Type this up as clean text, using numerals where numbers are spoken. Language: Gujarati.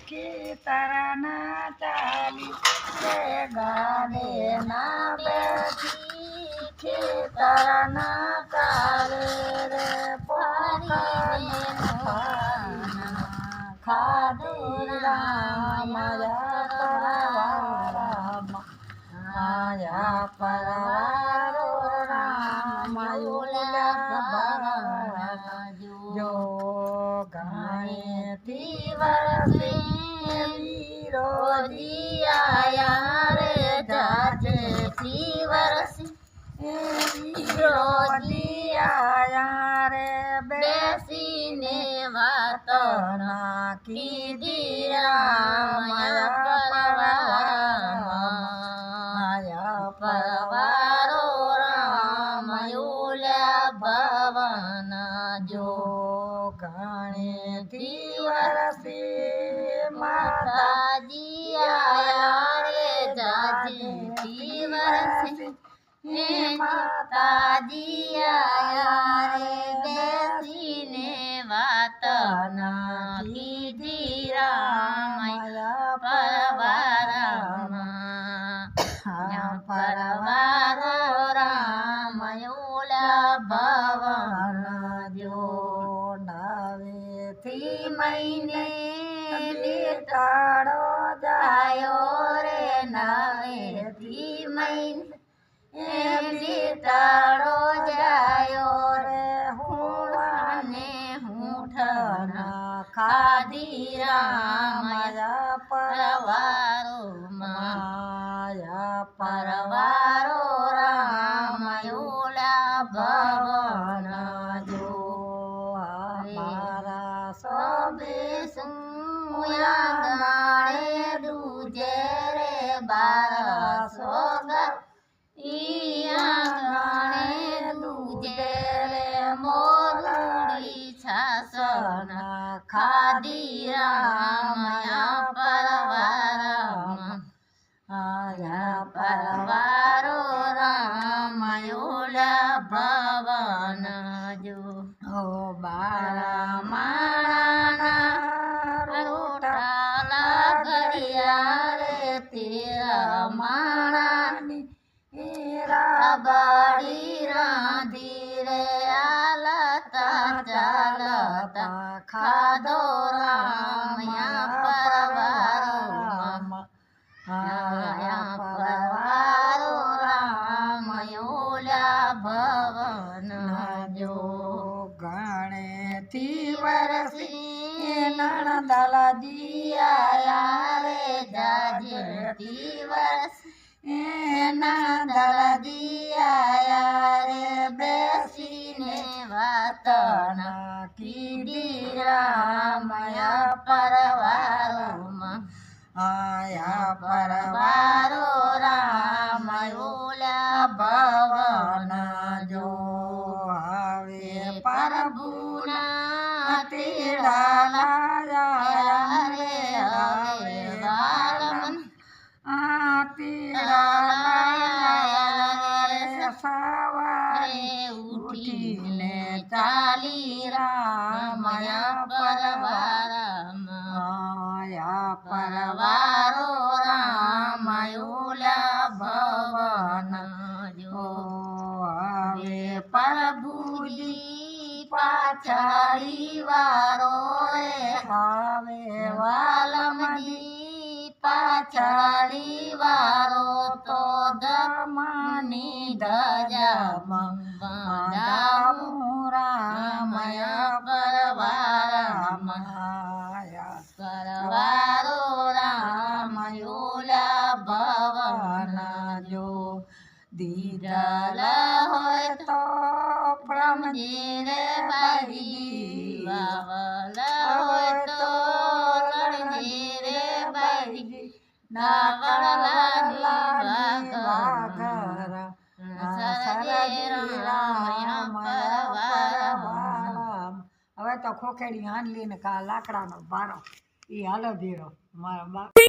ખેતરના ચાલી રે ગાડે ના બેઠી ખેતરના ચાલે રે પોકાને ખાધી માયા પરવારો રામાયુલા જો ગાયેથી વરસે વિરોધી આયા રે જાજેથી વરસે વિરોધી આયા રે બેસીને વાત નાખી પરવારો રામાયુલા ભવન જો ગાણેથી વરસે માતાજી આયા રે જાજેથી વરસે માતાજી આયા રે બેસીને વાત નાખી રામયા પરવારો રામાયુલા ભવન જો નવેથી મહિને લીટાડો જાયો રે નવેથી મહિને લીટાડો જાયો રે હુંને હૂંઠના ખાધી રામયા પરવારો પરવારો રામાયુલા ભવન જો મારા સબે સુયાંગણે દૂજે રે 1200 ઈયાંગણે દૂજે રે મોરડી છાસન ખાધી રામયા પરવારો રામાયુલા ભવન જો બારા માળાના રોટાલા ઘડિયા રે તેરા માળાની રાબડી રાંધી રે આલતા ચાલતા ખાધો રામયા પરવારો રામાયુલા ભવન જો ગણેથી વરસી નણદલાજી આયા રે જાજેથી વરસી નણદલાજી આયા રે બેસીને વાત નાખી રામયા પરવારોમાં આયા પરવારો રામાયુલા ભવન જો હવે પ્રભુના તેડા લાયા રે હવે વાલમન તેડા લાયા રે સવારે ઉઠીને ચાલી રામયા પરવારો રામાયુલા ભવન જો હવે પ્રભુજી પાછળી વારો રે હવે વાલમજી પાછળી વારો તો ધર્મની ધજા બંધાવું રામયા પરવારો રામાયુલા ભવન જો દીધલ હોય તો પ્રમજી રે બાજી વાવલ હોય તો લણજી રે બાજી નાવળલાની વાઘર હવે તો ખોખેડી હાંડલી ને કા લાકડાનો બારો એ હાલો ધીરો મારા બાપ